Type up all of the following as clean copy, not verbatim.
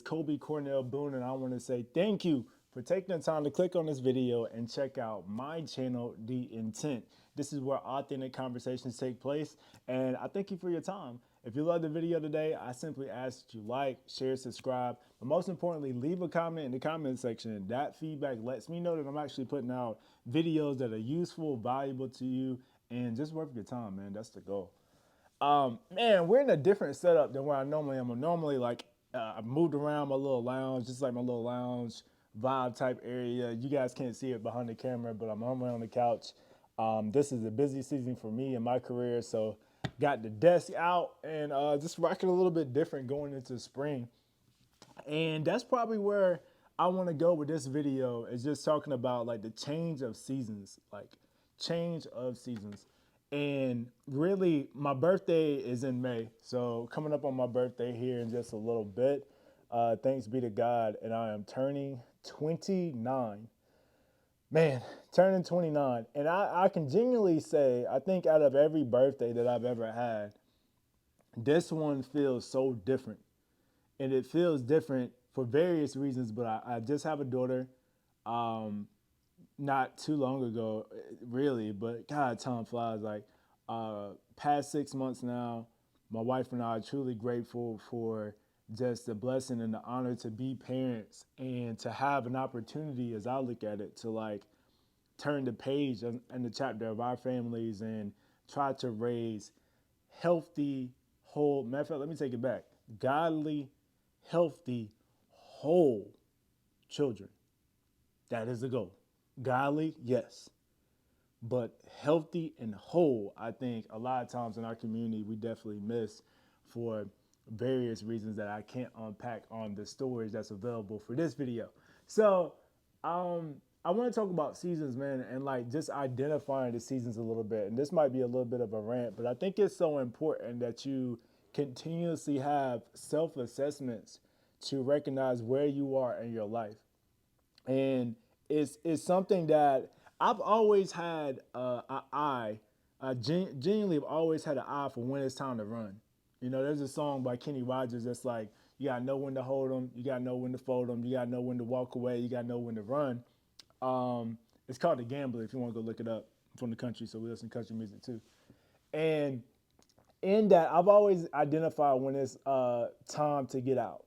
Kobe Cornell Boone, and I want to say thank you for taking the time to click on this video and check out my channel, The Intent. This is where authentic conversations take place, and I thank you for your time. If you love the video today, I simply ask that you like, share, subscribe, but most importantly, leave a comment in the comment section. That feedback lets me know that I'm actually putting out videos that are useful, valuable to you, and just worth your time, man. That's the goal. Man, we're in a different setup than where I normally am. I'm normally like, I moved around my little lounge, just like my little lounge vibe type area. You guys can't see it behind the camera, but I'm normally on the couch. This is a busy season for me in my career, so got the desk out and just rocking a little bit different going into spring. And that's probably where I want to go with this video, is just talking about like the change of seasons, like change of seasons. And really, my birthday is in May. So coming up on my birthday here in just a little bit. Thanks be to God. And I am turning 29. Man, turning 29. And I can genuinely say, I think out of every birthday that I've ever had, this one feels so different. And it feels different for various reasons, but I just have a daughter. Um, Not too long ago, really, but God, time flies. Like, past 6 months now, my wife and I are truly grateful for just the blessing and the honor to be parents and to have an opportunity, as I look at it, to like turn the page in the chapter of our families and try to raise healthy, whole, matter of fact, let me take it back, godly, healthy, whole children. That is the goal. Godly, yes, but healthy and whole, I think a lot of times in our community we definitely miss for various reasons that I can't unpack on the storage that's available for this video. So I want to talk about seasons, man, and like just identifying the seasons a little bit. And this might be a little bit of a rant, but I think it's so important that you continuously have self-assessments to recognize where you are in your life. And it's something that I've always had an eye. Genuinely, have always had an eye for when it's time to run. You know, there's a song by Kenny Rogers that's like, you gotta know when to hold them, you gotta know when to fold them, you gotta know when to walk away, you gotta know when to run. It's called The Gambler if you want to go look it up. I'm from the country, so we listen to country music too. And in that, I've always identified when it's time to get out.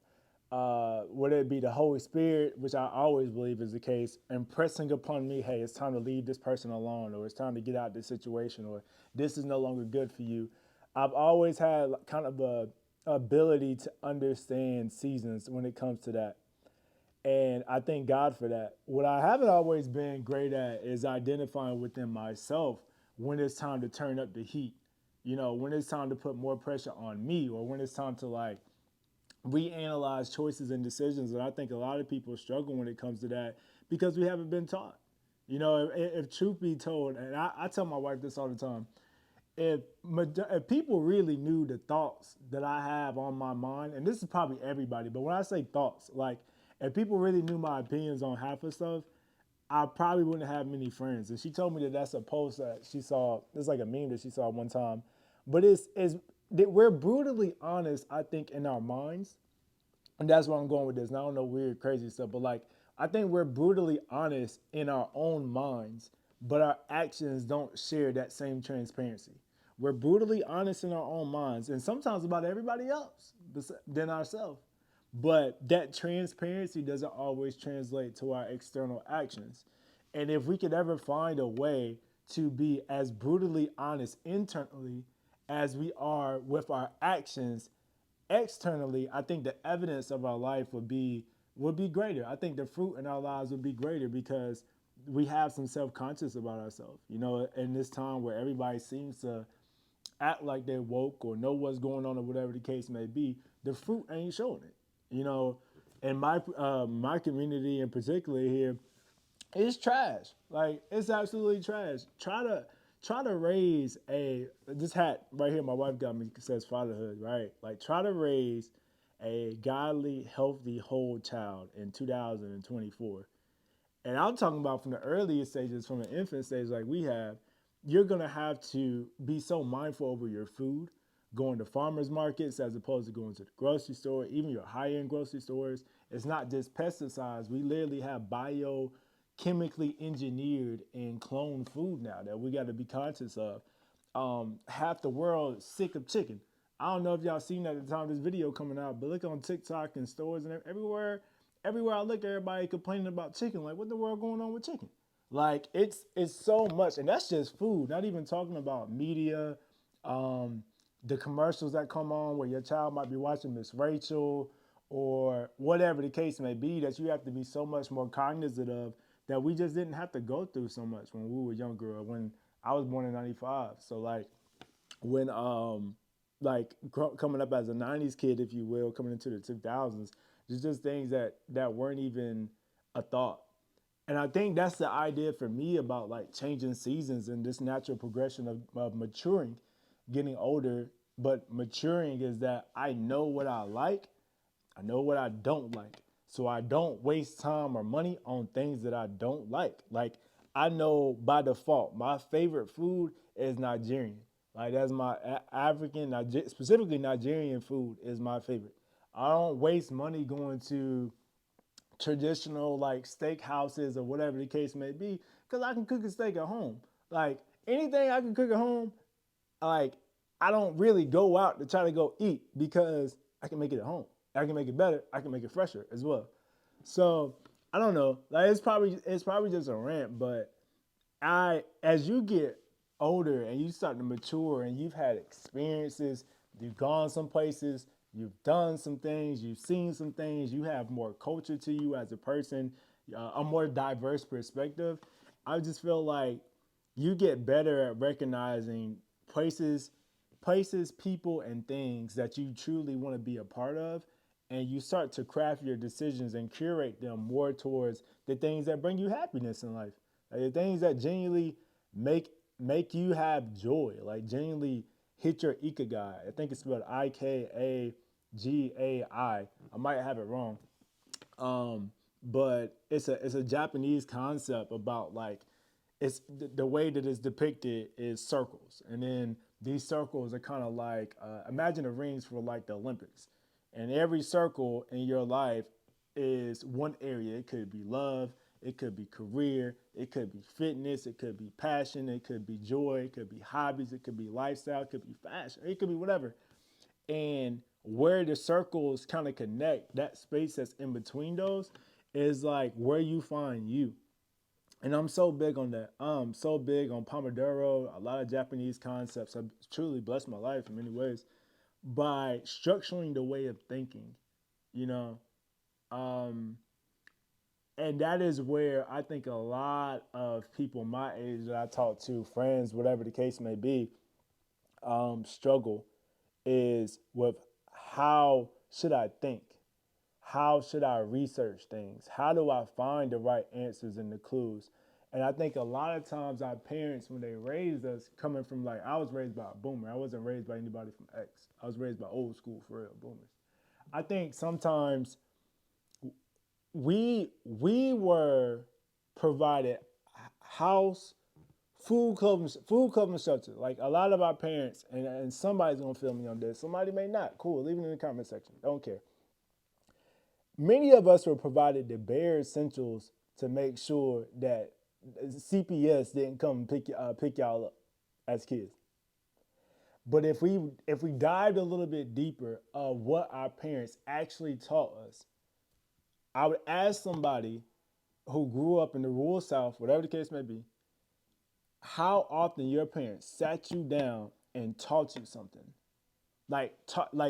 Whether it be the Holy Spirit, which I always believe is the case, impressing upon me, hey, it's time to leave this person alone, or it's time to get out of this situation, or this is no longer good for you. I've always had kind of a ability to understand seasons when it comes to that. And I thank God for that. What I haven't always been great at is identifying within myself when it's time to turn up the heat. You know, when it's time to put more pressure on me, or when it's time to like reanalyze choices and decisions. And I think a lot of people struggle when it comes to that because we haven't been taught. You know, if truth be told, and I tell my wife this all the time, if people really knew the thoughts that I have on my mind, and this is probably everybody, but when I say thoughts, like if people really knew my opinions on half of stuff, I probably wouldn't have many friends. And she told me that that's a post that she saw. It's like a meme that she saw one time, but it's that we're brutally honest. I think in our minds, and that's where I'm going with this. And I don't know weird, crazy stuff, but like I think we're brutally honest in our own minds, but our actions don't share that same transparency. We're brutally honest in our own minds, and sometimes about everybody else than ourselves. But that transparency doesn't always translate to our external actions. And if we could ever find a way to be as brutally honest internally as we are with our actions externally, I think the evidence of our life would be greater. I think the fruit in our lives would be greater because we have some self-conscious about ourselves. You know, in this time where everybody seems to act like they're woke or know what's going on or whatever the case may be, the fruit ain't showing it. You know, in my community in particular here, it's trash. Like it's absolutely trash. Try to raise a this hat right here. My wife got me says fatherhood, right? Like try to raise a godly, healthy, whole child in 2024. And I'm talking about from the earliest stages, from an infant stage like we have, you're gonna have to be so mindful over your food, going to farmers markets as opposed to going to the grocery store, even your high end grocery stores. It's not just pesticides. We literally have biochemically engineered and cloned food now that we got to be conscious of. Half the world is sick of chicken. I don't know if y'all seen that at the time of this video coming out, but look on TikTok and stores and everywhere. Everywhere I look, everybody complaining about chicken. Like, what the world going on with chicken? Like, it's so much, and that's just food. Not even talking about media, um, the commercials that come on where your child might be watching Miss Rachel or whatever the case may be, that you have to be so much more cognizant of, that we just didn't have to go through so much when we were younger, or when I was born in 95. So like when coming up as a 90s kid, if you will, coming into the 2000s, there's just things that weren't even a thought. And I think that's the idea for me about like changing seasons and this natural progression of maturing, getting older. But maturing is that I know what I like, I know what I don't like. So I don't waste time or money on things that I don't like. Like, I know by default, my favorite food is Nigerian. Like, that's my African, specifically Nigerian food is my favorite. I don't waste money going to traditional like steak houses or whatever the case may be, because I can cook a steak at home. Like, anything I can cook at home, like, I don't really go out to try to go eat because I can make it at home. I can make it better. I can make it fresher as well. So I don't know. Like, it's probably just a rant, but as you get older and you start to mature and you've had experiences, you've gone some places, you've done some things, you've seen some things, you have more culture to you as a person, a more diverse perspective. I just feel like you get better at recognizing places, people, and things that you truly want to be a part of, and you start to craft your decisions and curate them more towards the things that bring you happiness in life, like the things that genuinely make you have joy, like genuinely hit your ikigai. I think it's spelled Ikagai. I might have it wrong, but it's a Japanese concept about like it's the way that it's depicted is circles, and then these circles are kind of like imagine the rings for like the Olympics, and every circle in your life is one area. It could be love, it could be career, it could be fitness, it could be passion, it could be joy, it could be hobbies, it could be lifestyle, it could be fashion, it could be whatever. And where the circles kind of connect, that space that's in between those is like where you find you. And I'm so big on that. I'm so big on Pomodoro, a lot of Japanese concepts have truly blessed my life in many ways by structuring the way of thinking, you know. Um, and that is where I think a lot of people my age that I talk to, friends, whatever the case may be, struggle is with how should I think? How should I research things? How do I find the right answers and the clues? And I think a lot of times our parents, when they raised us, coming from like, I was raised by a boomer. I wasn't raised by anybody from X. I was raised by old school, for real, boomers. I think sometimes we were provided house, food, clothing, shelter. Like a lot of our parents, and somebody's gonna feel me on this. Somebody may not. Cool. Leave it in the comment section. Don't care. Many of us were provided the bare essentials to make sure that CPS didn't come and pick y'all up as kids. But if we dived a little bit deeper of what our parents actually taught us, I would ask somebody who grew up in the rural South, whatever the case may be, how often your parents sat you down and taught you something. Like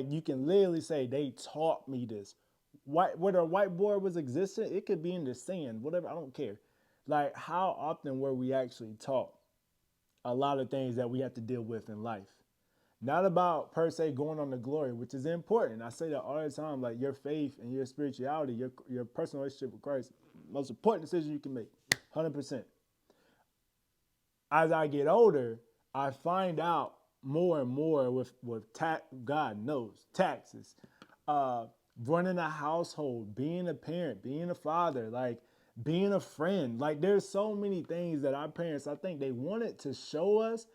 you can literally say they taught me this. Whether a whiteboard was existent, it could be in the sand, whatever. I don't care. Like, how often were we actually taught a lot of things that we have to deal with in life? Not about per se going on the glory, which is important. I say that all the time. Like, your faith and your spirituality, your personal relationship with Christ, most important decision you can make, 100%. As I get older, I find out more and more with God knows, taxes, uh, running a household, being a parent, being a father, like being a friend. Like, there's so many things that our parents, I think they wanted to show us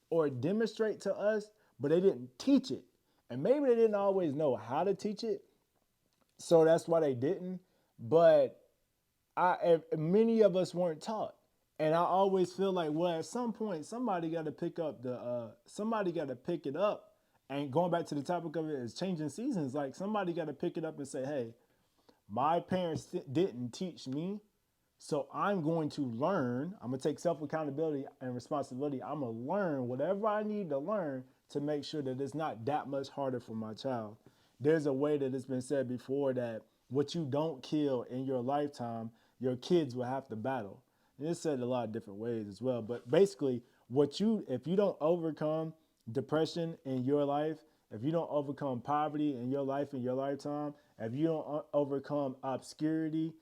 or demonstrate to us, but they didn't teach it. And maybe they didn't always know how to teach it, so that's why they didn't. But many of us weren't taught, and I always feel like, well, at some point, somebody got to pick up somebody got to pick it up. And going back to the topic of it is changing seasons. Like somebody got to pick it up and say, hey, my parents didn't teach me, so I'm going to learn. I'm going to take self accountability and responsibility. I'm going to learn whatever I need to learn to make sure that it's not that much harder for my child. There's a way that it's been said before that what you don't kill in your lifetime, your kids will have to battle. And it's said a lot of different ways as well. But basically, if you don't overcome depression in your life, if you don't overcome poverty in your life in your lifetime, if you don't overcome obscurity,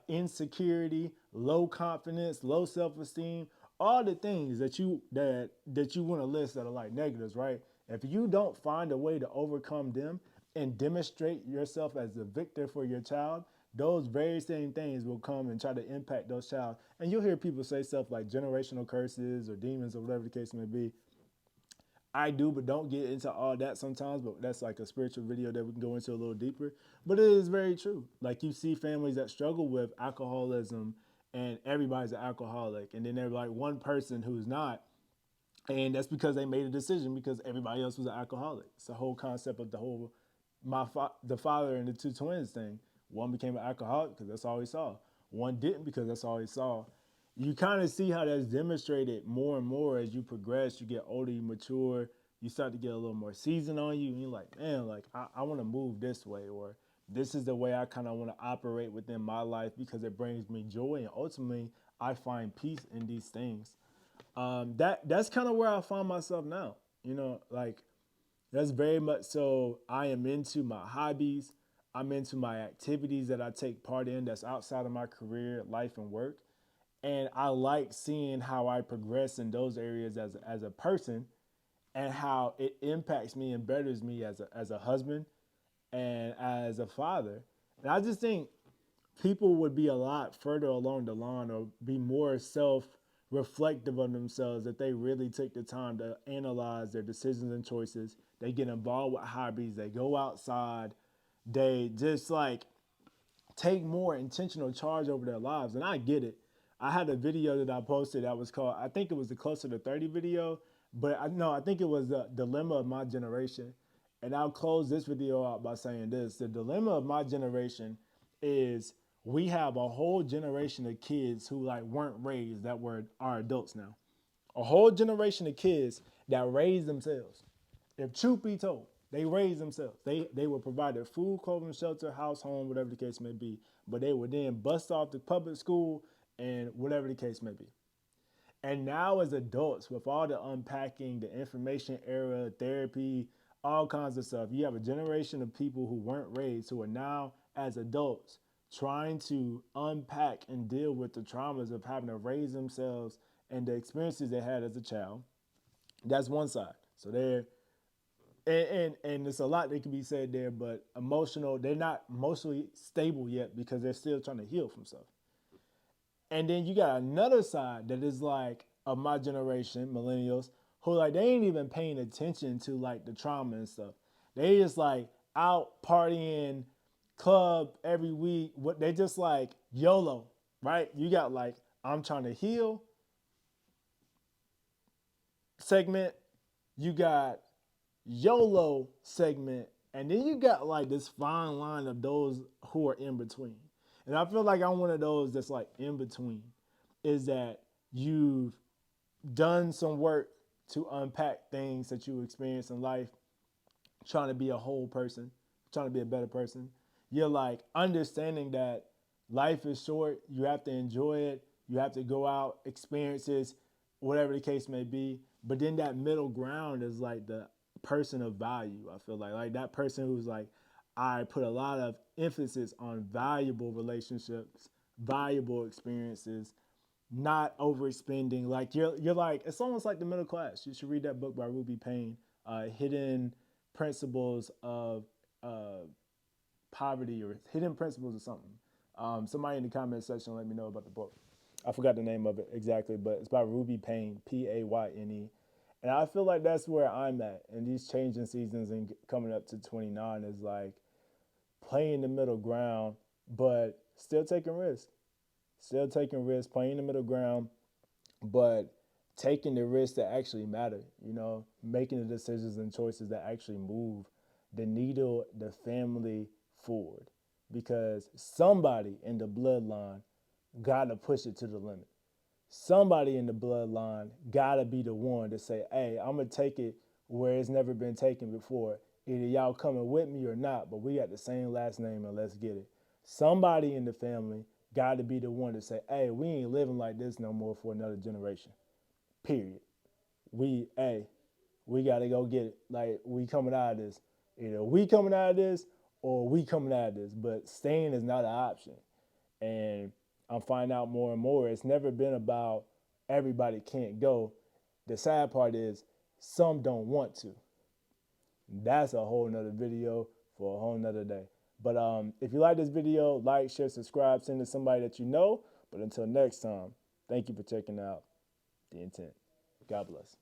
insecurity, low confidence, low self-esteem, all the things that you want to list that are like negatives, right? If you don't find a way to overcome them and demonstrate yourself as the victor for your child, those very same things will come and try to impact those child. And you'll hear people say stuff like generational curses or demons or whatever the case may be. I do, but don't get into all that sometimes. But that's like a spiritual video that we can go into a little deeper. But it is very true. Like you see families that struggle with alcoholism, and everybody's an alcoholic, and then there's like one person who's not, and that's because they made a decision because everybody else was an alcoholic. It's the whole concept of the whole the father and the two twins thing. One became an alcoholic because that's all he saw. One didn't because that's all he saw. You kind of see how that's demonstrated more and more as you progress. You get older, you mature, you start to get a little more seasoned on you, and you're like, man, like I want to move this way, or this is the way I kind of want to operate within my life because it brings me joy, and ultimately I find peace in these things. That's kind of where I find myself now. Like that's very much so. I am into my hobbies. I'm into my activities that I take part in that's outside of my career, life, and work. And I like seeing how I progress in those areas as a person and how it impacts me and betters me as a husband and as a father. And I just think people would be a lot further along the line or be more self reflective of themselves if they really took the time to analyze their decisions and choices. They get involved with hobbies, they go outside, they just like take more intentional charge over their lives. And I get it. I had a video that I posted that was called, I think it was the Closer to 30 video, but I think it was the dilemma of my generation. And I'll close this video out by saying this. The dilemma of my generation is we have a whole generation of kids who like weren't raised that are adults now. A whole generation of kids that raised themselves. If truth be told, they raised themselves. They were provided food, clothing, shelter, house, home, whatever the case may be. But they were then bust off to public school and whatever the case may be. And now as adults, with all the unpacking, the information era, therapy, all kinds of stuff, you have a generation of people who weren't raised, who are now as adults trying to unpack and deal with the traumas of having to raise themselves and the experiences they had as a child. That's one side. So they're and there's a lot that can be said there, but they're not emotionally stable yet because they're still trying to heal from stuff. And then you got another side that is like of my generation, millennials, who like they ain't even paying attention to like the trauma and stuff. They just like out partying, club every week. What they just like YOLO, right? You got like I'm trying to heal segment. You got YOLO segment, and then you got like this fine line of those who are in between. And I feel like I'm one of those that's like in between, is that you've done some work to unpack things that you experience in life, trying to be a whole person, trying to be a better person. You're like understanding that life is short, you have to enjoy it, you have to go out, experiences, whatever the case may be. But then that middle ground is like the person of value. I feel like that person who's like, I put a lot of emphasis on valuable relationships, valuable experiences, not overspending. Like you're like it's almost like the middle class. You should read that book by Ruby Payne, Hidden Principles of Poverty or Hidden Principles or something. Somebody in the comment section let me know about the book. I forgot the name of it exactly, but it's by Ruby Payne, Payne. And I feel like that's where I'm at in these changing seasons and coming up to 29 is like playing the middle ground, but still taking risks. Still taking risks, playing the middle ground, but taking the risks that actually matter, making the decisions and choices that actually move the needle, the family forward. Because somebody in the bloodline got to push it to the limit. Somebody in the bloodline got to be the one to say, hey, I'm going to take it where it's never been taken before. Either y'all coming with me or not, but we got the same last name and let's get it. Somebody in the family got to be the one to say, hey, we ain't living like this no more for another generation. Period. Hey, we got to go get it. Like, we coming out of this. Either we coming out of this or we coming out of this, but staying is not an option. And I'm finding out more and more it's never been about everybody can't go. The sad part is some don't want to. That's a whole nother video for a whole nother day. But if you like this video, like, share, subscribe, send it to somebody that you know. But until next time, thank you for checking out The Intent. God bless.